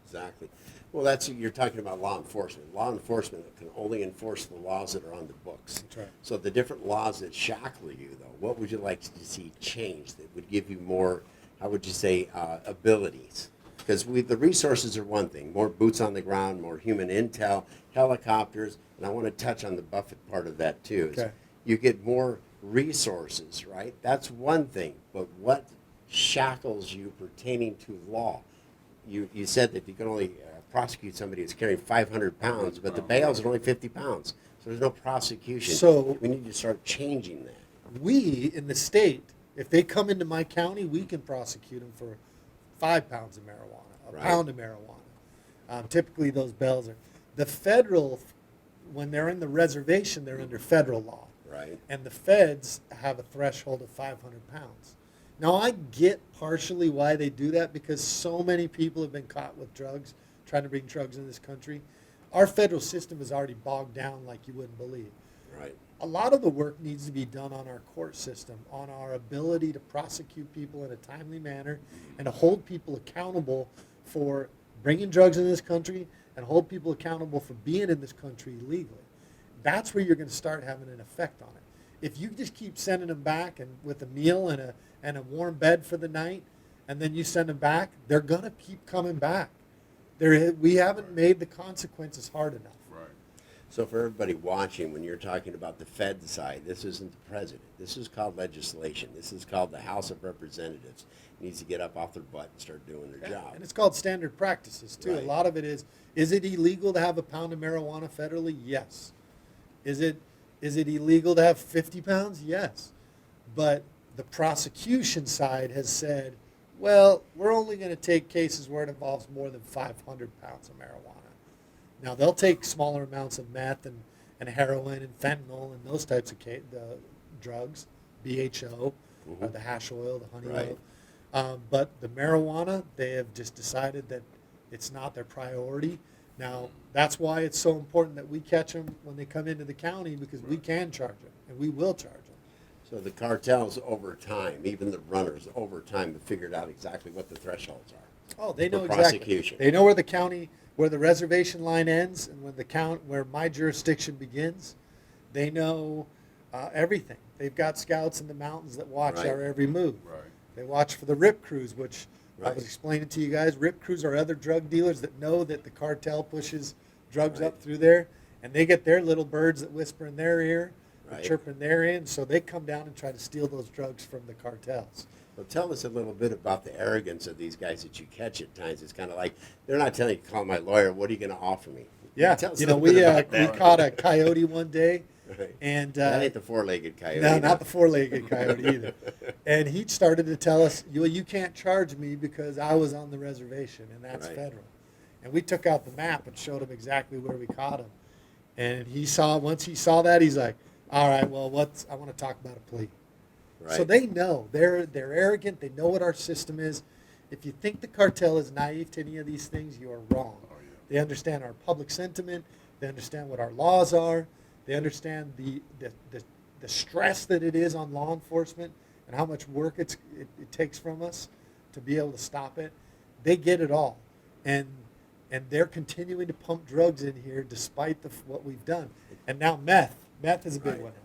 Exactly. Well, you're talking about law enforcement. Law enforcement can only enforce the laws that are on the books. That's right. So the different laws that shackle you, though, what would you like to see changed that would give you more, how would you say, abilities? Because the resources are one thing, more boots on the ground, more human intel, helicopters, and I want to touch on the Buffett part of that too. Is Okay. You get more resources, right? That's one thing, but what shackles you pertaining to law? You said that you can only prosecute somebody who's carrying 500 pounds, but the bales are only 50 pounds. So there's no prosecution. So- we need to start changing that. We, in the state, if they come into my county, we can prosecute them for 5 pounds of marijuana, a Right. pound of marijuana. Typically, those bells are. The federal, when they're in the reservation, they're under federal law. Right. And the feds have a threshold of 500 pounds. Now, I get partially why they do that because so many people have been caught with drugs, trying to bring drugs in this country. Our federal system is already bogged down like you wouldn't believe. Right. A lot of the work needs to be done on our court system, on our ability to prosecute people in a timely manner and to hold people accountable for bringing drugs in this country and hold people accountable for being in this country illegally. That's where you're going to start having an effect on it. If you just keep sending them back and with a meal and a warm bed for the night, and then you send them back, they're going to keep coming back. We haven't made the consequences hard enough. Right. So for everybody watching, when you're talking about the Fed side, this isn't the president. This is called legislation. This is called the House of Representatives. It needs to get up off their butt and start doing their job. And it's called standard practices, too. Right. A lot of it is it illegal to have a pound of marijuana federally? Yes. Is it illegal to have 50 pounds? Yes. But the prosecution side has said, well, we're only going to take cases where it involves more than 500 pounds of marijuana. Now they'll take smaller amounts of meth and heroin and fentanyl and those types of the drugs, BHO, or the hash oil, the honey Right. oil. But the marijuana, they have just decided that it's not their priority. Now, that's why it's so important that we catch them when they come into the county, because we can charge them, and we will charge them. So the cartels over time, even the runners over time, have figured out exactly what the thresholds are. Oh, they know For exactly. prosecution. They know where the county, where the reservation line ends, and where my jurisdiction begins. They know everything. They've got scouts in the mountains that watch Right. our every move. Right. They watch for the RIP crews, which I Right. was explaining to you guys. RIP crews are other drug dealers that know that the cartel pushes drugs up Right. through there, and they get their little birds that whisper in their ear, Right. chirp in their ear, so they come down and try to steal those drugs from the cartels. Well, tell us a little bit about the arrogance of these guys that you catch at times. It's kind of like they're not telling you to call my lawyer. What are you going to offer me? Yeah, Tell us you a know, little bit about we that. caught a coyote one day, Right. and That ain't the four-legged coyote. no, not the four-legged coyote either. And he started to tell us, you can't charge me because I was on the reservation, and that's Right. federal. And we took out the map and showed him exactly where we caught him. And once he saw that, he's like, all right, well, I want to talk about a plea. Right. So they know. They're arrogant. They know what our system is. If you think the cartel is naive to any of these things, you are wrong. They understand our public sentiment. They understand what our laws are. They understand the stress that it is on law enforcement and how much work it takes from us to be able to stop it. They get it all. And they're continuing to pump drugs in here despite what we've done. And now meth. Meth is a big Right. one now.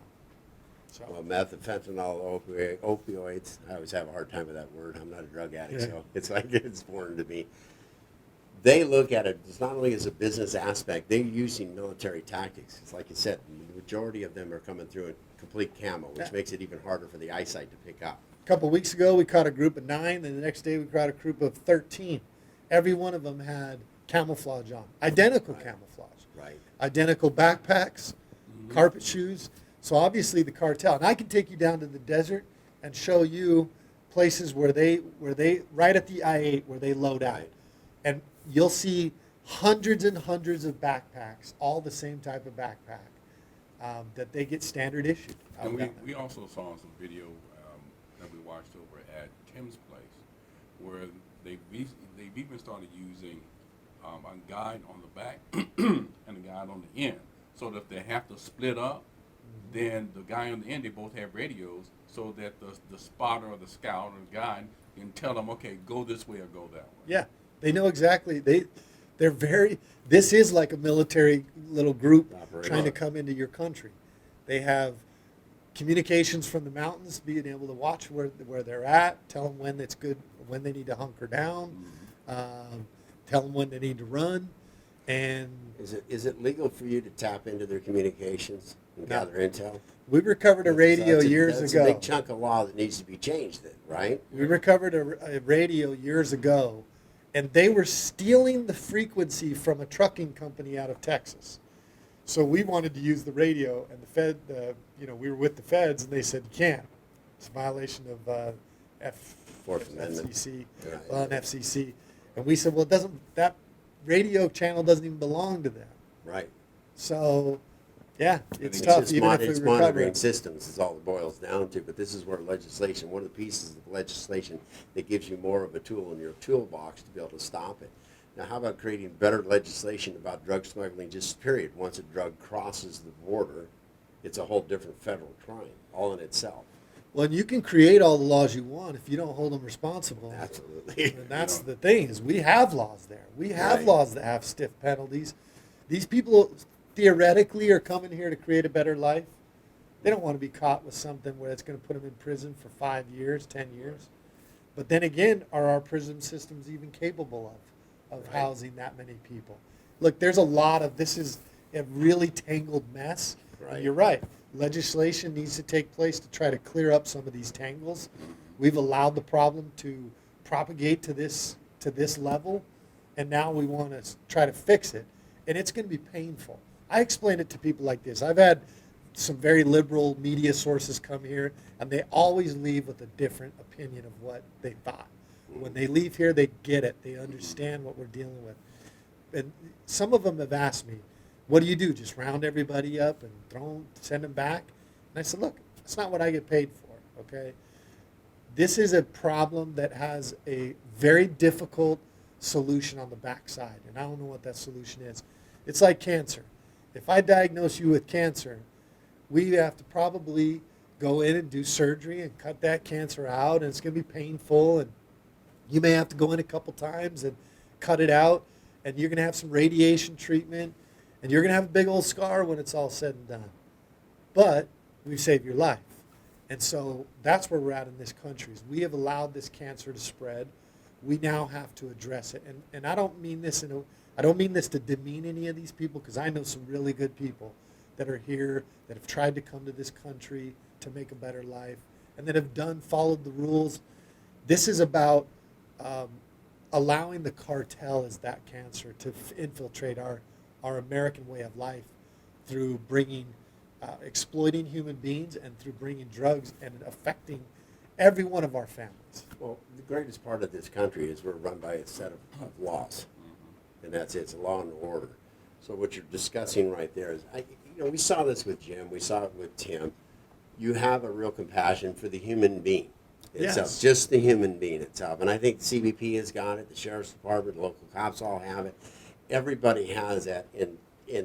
So. Well, meth, fentanyl, opioids. I always have a hard time with that word. I'm not a drug addict, Yeah. so it's like it's foreign to me. They look at it it's not only as a business aspect, they're using military tactics. It's like you said, the majority of them are coming through in complete camo, which Yeah. makes it even harder for the eyesight to pick up. A couple of weeks ago, we caught a group of 9, and the next day we caught a group of 13. Every one of them had camouflage on, identical camouflage, Right. identical backpacks, carpet shoes. So obviously the cartel. And I can take you down to the desert and show you places where they right at the I-8 where they load out, Right. and you'll see hundreds and hundreds of backpacks, all the same type of backpack that they get standard issued. out And down there. we also saw some video that we watched over at Tim's place, where they've even started using a guide on the back and a guide on the end, so that if they have to split up, then the guy on the end, they both have radios, so that the spotter or the scout or the guide can tell them, okay, go this way or go that way. Yeah, they know exactly. They're very. This is like a military little group Operation. trying to come into your country. They have communications from the mountains, being able to watch where they're at, tell them when it's good, when they need to hunker down, tell them when they need to run, and Is it legal for you to tap into their communications and No. gather intel? we recovered a radio years that's ago. a big chunk of law that needs to be changed then, right? We recovered a radio years ago, and they were stealing the frequency from a trucking company out of Texas. So we wanted to use the radio, and the Fed, we were with the feds, and they said, you can't. It's a violation of Fourth Amendment. FCC, Right. FCC. And we said, well, that radio channel doesn't even belong to them. Right. So, yeah, it's It's tough, just even if we it's recover monitoring it. systems is all it boils down to. But this is where legislation, one of the pieces of legislation that gives you more of a tool in your toolbox to be able to stop it. Now, how about creating better legislation about drug smuggling, just period? Once a drug crosses the border, it's a whole different federal crime, all in itself. Well, and you can create all the laws you want if you don't hold them responsible. Absolutely. And that's the thing, is we have laws there. We have Right. laws that have stiff penalties. These people theoretically are coming here to create a better life. They don't want to be caught with something where it's going to put them in prison for 5 years, 10 years. But then again, are our prison systems even capable of Right. housing that many people? Look, there's this is a really tangled mess. Right. And you're right. Legislation needs to take place to try to clear up some of these tangles. We've allowed the problem to propagate to this level, and now we want to try to fix it. And it's going to be painful. I explain it to people like this. I've had some very liberal media sources come here, and they always leave with a different opinion of what they thought. When they leave here, they get it. They understand what we're dealing with. and some of them have asked me, what do you do? Just round everybody up and send them back? And I said, look, that's not what I get paid for, okay? This is a problem that has a very difficult solution on the backside, and I don't know what that solution is. It's like cancer. If I diagnose you with cancer, we have to probably go in and do surgery and cut that cancer out, and it's going to be painful, and you may have to go in a couple times and cut it out, and you're going to have some radiation treatment, and you're going to have a big old scar when it's all said and done. But we've saved your life. And so that's where we're at in this country. Is we have allowed this cancer to spread. We now have to address it. And I don't mean this I don't mean this to demean any of these people, because I know some really good people that are here that have tried to come to this country to make a better life and that have followed the rules. This is about allowing the cartel as that cancer to infiltrate our American way of life through exploiting human beings and through bringing drugs and affecting every one of our families. Well, the greatest part of this country is we're run by a set of laws, and that's it. It's law and order. So what you're discussing right there is, we saw this with Jim, we saw it with Tim. You have a real compassion for the human being itself, Yes. just the human being itself. And I think CBP has got it, the Sheriff's Department, the local cops all have it. Everybody has that, and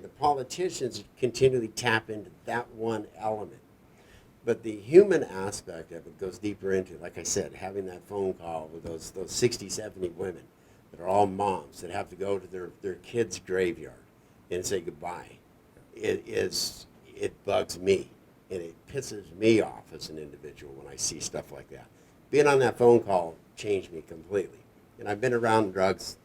the politicians continually tap into that one element. But the human aspect of it goes deeper into, like I said, having that phone call with those 60, 70 women that are all moms that have to go to their kids' graveyard and say goodbye. It bugs me, and it pisses me off as an individual when I see stuff like that. Being on that phone call changed me completely. And I've been around drugs,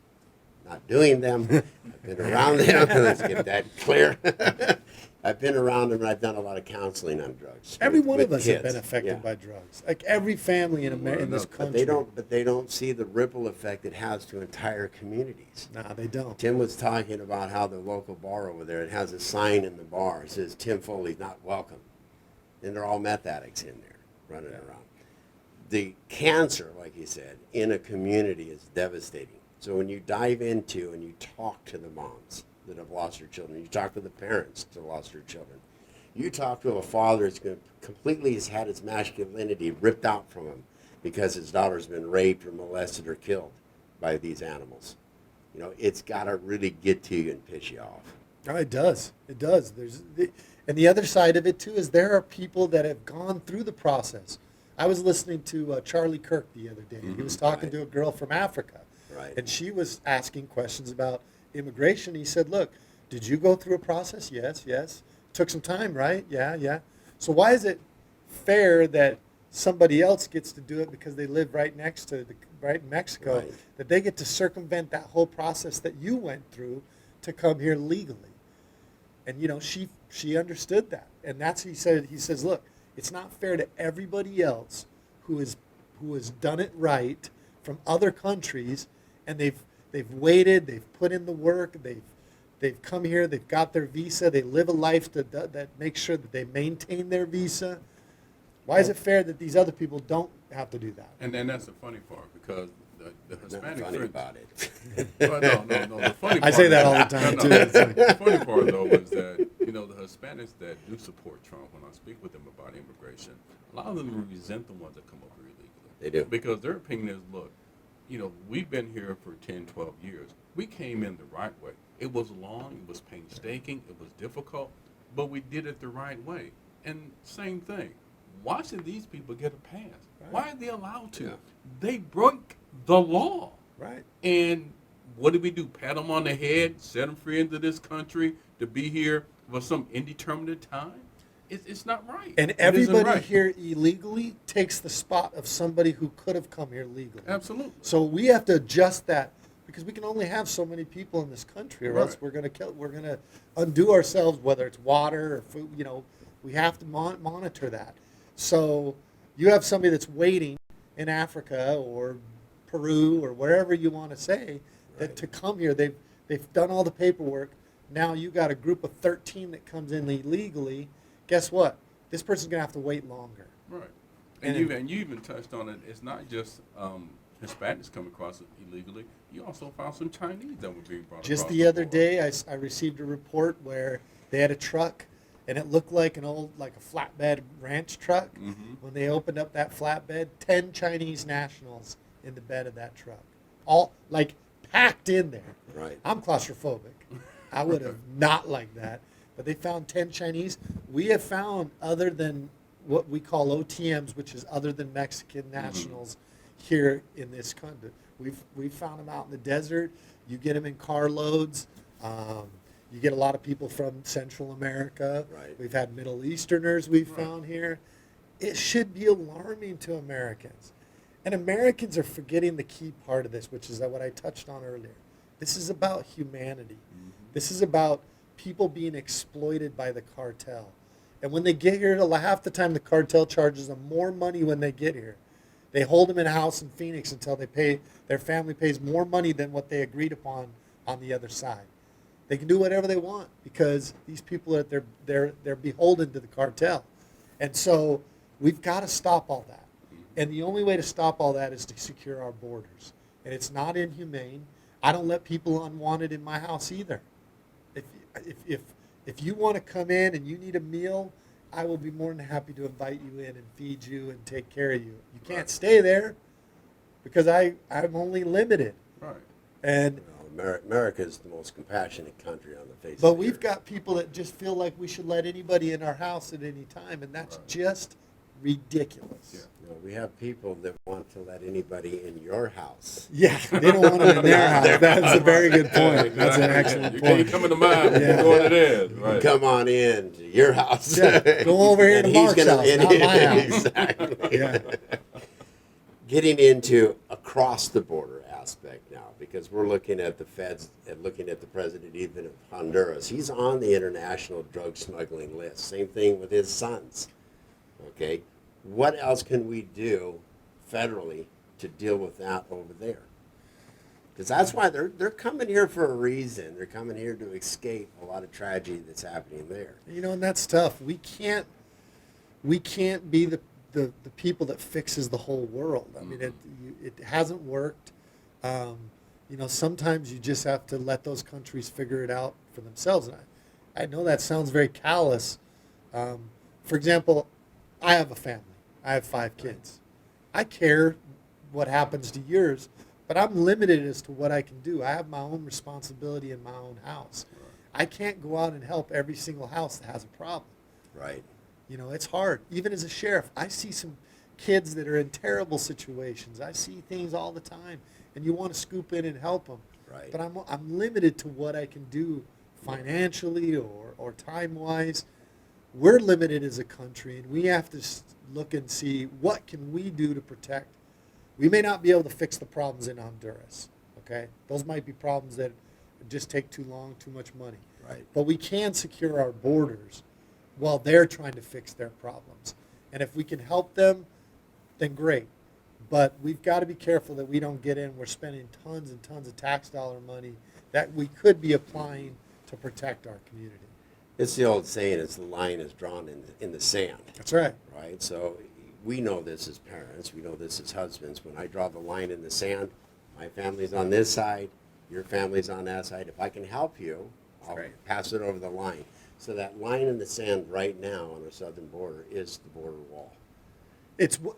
not doing them. I've been around them. Let's get that clear. I've been around them, and I've done a lot of counseling on drugs. Every one of us kids. have been affected Yeah. by drugs. Like every family in this country. But they don't see the ripple effect it has to entire communities. Nah, they don't. Tim was talking about how the local bar over there, it has a sign in the bar. It says, Tim Foley's not welcome. And they're all meth addicts in there running around. The cancer, like you said, in a community is devastating. So when you dive into and you talk to the moms that have lost their children, you talk to the parents that have lost their children, you talk to a father that's completely has had his masculinity ripped out from him because his daughter's been raped or molested or killed by these animals. It's got to really get to you and piss you off. Oh, it does. It does. And the other side of it, too, is there are people that have gone through the process. I was listening to Charlie Kirk the other day. He was talking to a girl from Africa. Right. And she was asking questions about immigration. He said, look, did you go through a process? Yes. Took some time, right? Yeah. So why is it fair that somebody else gets to do it because they live right in Mexico, Right. that they get to circumvent that whole process that you went through to come here legally? And she understood that, and he says, look, it's not fair to everybody else who has done it right from other countries, and they've waited, they've put in the work, they've come here, they've got their visa, they live a life that makes sure that they maintain their visa. Why is it fair that these other people don't have to do that? And that's the funny part, because the Hispanic Not funny friends, about it. Well, no. The funny part I say that all the time, too. It's like- The funny part, though, is that the Hispanics that do support Trump, when I speak with them about immigration, a lot of them resent the ones that come over illegally. They do. Because their opinion is, look, we've been here for 10, 12 years. We came in the right way. It was long, it was painstaking, it was difficult, but we did it the right way. And same thing. Why should these people get a pass? Why are they allowed to? Yeah. They broke the law. Right. And what did we do? Pat them on the head, set them free into this country to be here for some indeterminate time? It's not right. And It isn't everybody right. here illegally takes the spot of somebody who could have come here legally. Absolutely. So we have to adjust that, because we can only have so many people in this country, or else Right. we're gonna undo ourselves, whether it's water or food. We have to monitor that. So you have somebody that's waiting in Africa or Peru or wherever you want to say that to come here. They've done all the paperwork. Now you got a group of 13 that comes in illegally. Guess what? This person's gonna have to wait longer. Right. And And you even touched on it. It's not just Hispanics come across it illegally. You also found some Chinese that were being brought Just across the other border. day, I received a report where they had a truck, and it looked like an old, like a flatbed ranch truck. When they opened up that flatbed, 10 Chinese nationals in the bed of that truck, all like packed in there. Right. I'm claustrophobic. I would have not liked that. But they found 10 Chinese. We have found, other than what we call OTMs, which is other than Mexican nationals here in this country. We've found them out in the desert. You get them in carloads. You get a lot of people from Central America. Right. We've had Middle Easterners we've found here. It should be alarming to Americans. And Americans are forgetting the key part of this, which is what I touched on earlier. This is about humanity. This is about people being exploited by the cartel. And when they get here, half the time the cartel charges them more money when they get here. They hold them in a house in Phoenix until their family pays more money than what they agreed upon on the other side. They can do whatever they want because these people are they're beholden to the cartel. And so we've got to stop all that. And the only way to stop all that is to secure our borders. And it's not inhumane. I don't let people unwanted in my house either. If you want to come in and you need a meal, I will be more than happy to invite you in and feed you and take care of you. You can't stay there because I'm only limited. Right. And Well, America is the most compassionate country on the face of but the we've earth. got people that just feel like we should let anybody in our house at any time, and that's just ridiculous. You know, we have people that want to let anybody in your house. Yeah, they don't want them in their house. That's a very good point. That's an excellent You can't point. come into mine. Yeah. You're going to theirs. Right. Come on in to your house. Yeah, go over here And to he's Mark's gonna- house, and not he- my house. Exactly. Yeah. Getting into across the border aspect now, because we're looking at the feds and looking at the president even of Honduras. He's on the international drug smuggling list. Same thing with his sons. Okay, what else can we do federally to deal with that over there? Because that's why they're coming here for a reason. They're coming here to escape a lot of tragedy that's happening there. You know, and that's tough. We can't be the people that fixes the whole world. I mean, it hasn't worked. You know, sometimes you just have to let those countries figure it out for themselves. And I know that sounds very callous. For example, I have a family. I have 5 kids. I care what happens to yours, but I'm limited as to what I can do. I have my own responsibility in my own house. I can't go out and help every single house that has a problem. Right. You know, it's hard. Even as a sheriff, I see some kids that are in terrible situations. I see things all the time, and you want to scoop in and help them. Right. But I'm limited to what I can do financially or time-wise. We're limited as a country, and we have to look and see what can we do to protect. We may not be able to fix the problems in Honduras, okay? Those might be problems that just take too long, too much money. Right. But we can secure our borders while they're trying to fix their problems. And if we can help them, then great. But we've got to be careful that we don't get in. We're spending tons and tons of tax dollar money that we could be applying to protect our community. It's the old saying, it's the line is drawn in the sand. That's right. Right? So we know this as parents. We know this as husbands. When I draw the line in the sand, my family's on this side, your family's on that side. If I can help you, I'll Right. pass it over the line. So that line in the sand right now on our southern border is the border wall. It's we're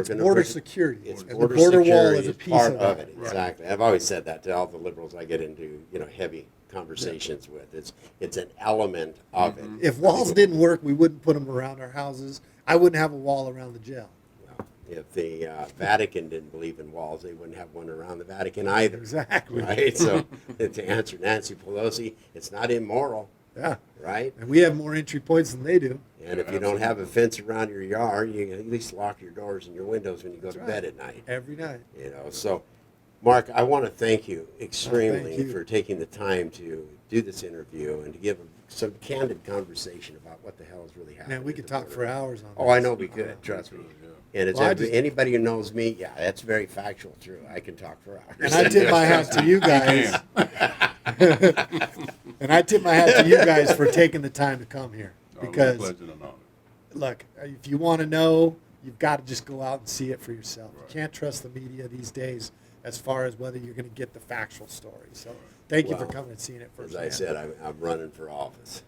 gonna border bring- security. It's and the border border wall security is a piece part of it. that. Exactly. I've always said that to all the liberals I get into, heavy conversations with. It's an element of it. If walls didn't work, we wouldn't put them around our houses. I wouldn't have a wall around the jail. If the Vatican didn't believe in walls, they wouldn't have one around the Vatican either. Exactly. Right? So to answer Nancy Pelosi, it's not immoral, Yeah. right? And we have more entry points than they do. And if you don't have a fence around your yard, you can at least lock your doors and your windows when you go That's to right. bed at night. Every night. So, Mark, I want to thank you extremely you. for taking the time to do this interview and to give some candid conversation about what the hell is really happening. Man, we at could the talk border. for hours on Oh, I this. know we could. Trust me. And it's Well, I just- anybody who knows me, yeah, that's very factual, true. I can talk for hours. And I tip my hat to you guys. And I tip my hat to you guys for taking the time to come here. Oh, my Because, pleasure and honor. look, if you want to know you've got to just go out and see it for yourself. You can't trust the media these days as far as whether you're going to get the factual story. So thank you for coming and seeing it As firsthand. I said, I'm running for office.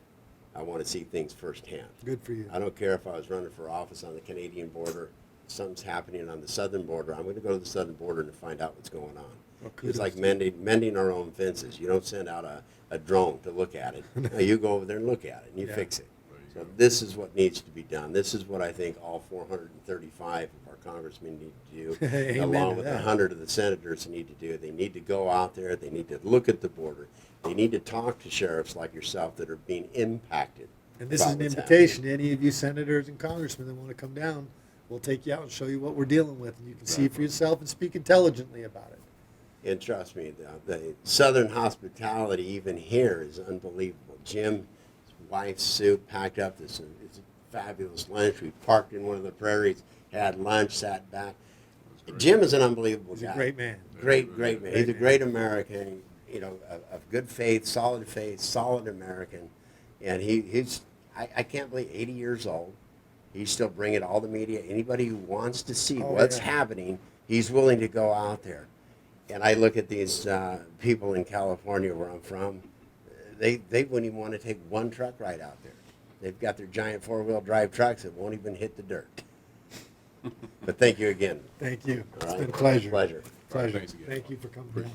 I want to see things firsthand. Good for you. I don't care if I was running for office on the Canadian border. If something's happening on the southern border, I'm going to go to the southern border and find out what's going on. Well, It's like kudos. mending our own fences. You don't send out a drone to look at it. No, you go over there and look at it, and you Yeah. fix it. So this is what needs to be done. This is what I think all 435 of our congressmen need to do, Amen along to with that. 100 of the senators need to do. They need to go out there. They need to look at the border. They need to talk to sheriffs like yourself that are being impacted. And this is about an what's invitation to any of you senators and congressmen that want to come down. We'll take you out and show you what we're dealing with, and you can see for yourself and speak intelligently about it. And trust me, the southern hospitality even here is unbelievable. Jim, his wife Sue packed up this it's a fabulous lunch. We parked in one of the prairies, had lunch, sat back. Jim is an unbelievable He's guy. a great man. Great man. He's a great American, you know, of good faith, solid American. And I can't believe 80 years old. He's still bringing all the media. Anybody who wants to see what's happening, he's willing to go out there. And I look at these people in California where I'm from, they wouldn't even want to take one truck ride out there. They've got their giant four-wheel drive trucks that won't even hit the dirt. But thank you again. Thank you. All It's right? been a pleasure. Pleasure. Pleasure. Thanks again. Thank you for coming down.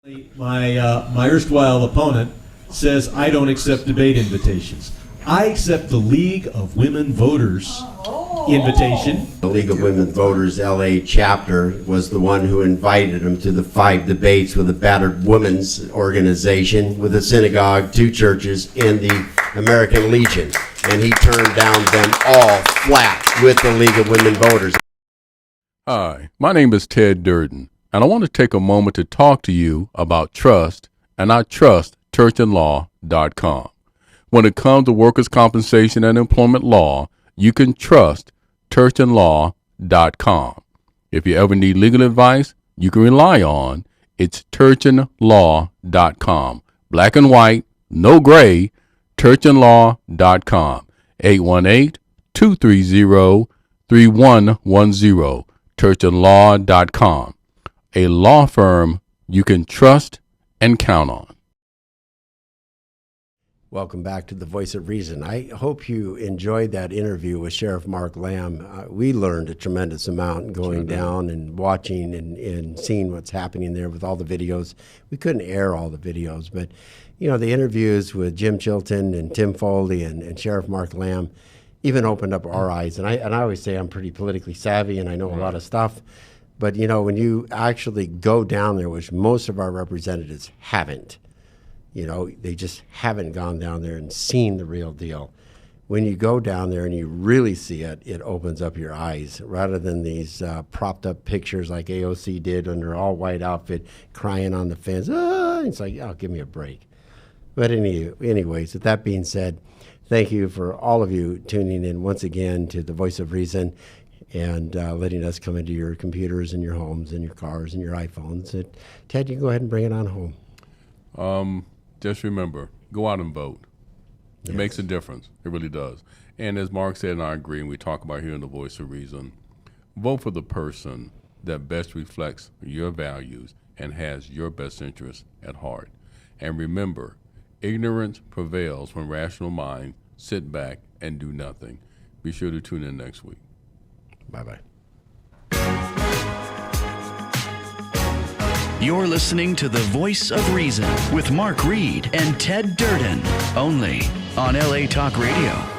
Appreciate it. My erstwhile opponent says I don't accept debate invitations. I accept the League of Women Voters invitation. The League of Women Voters LA chapter was the one who invited him to the 5 debates with the Battered Women's Organization, with a synagogue, 2 churches, and the American Legion. And he turned down them all flat with the League of Women Voters. Hi, my name is Ted Durden, and I want to take a moment to talk to you about trust, and I trust churchandlaw.com. When it comes to workers' compensation and employment law, you can trust churchandlaw.com. If you ever need legal advice you can rely on, it's churchandlaw.com. Black and white, no gray, churchandlaw.com. 818-230-3110. churchandlaw.com. A law firm you can trust and count on. Welcome back to the Voice of Reason. I hope you enjoyed that interview with Sheriff Mark Lamb. We learned a tremendous amount going down and watching and seeing what's happening there with all the videos. We couldn't air all the videos, but you know, the interviews with Jim Chilton and Tim Foley and Sheriff Mark Lamb even opened up our eyes. And I always say I'm pretty politically savvy and I know a lot of stuff. But you know, when you actually go down there, which most of our representatives haven't, you know, they just haven't gone down there and seen the real deal. When you go down there and you really see it, it opens up your eyes rather than these propped up pictures like AOC did in her all white outfit crying on the fence. Ah! It's like, oh, give me a break. But anyways, with that being said, thank you for all of you tuning in once again to the Voice of Reason and letting us come into your computers and your homes and your cars and your iPhones. And Ted, you can go ahead and bring it on home. Just remember, go out and vote. It makes a difference. It really does. And as Mark said, and I agree, and we talk about here in the Voice of Reason, vote for the person that best reflects your values and has your best interests at heart. And remember, ignorance prevails when rational minds sit back and do nothing. Be sure to tune in next week. Bye-bye. You're listening to The Voice of Reason with Mark Reed and Ted Durden, only on LA Talk Radio.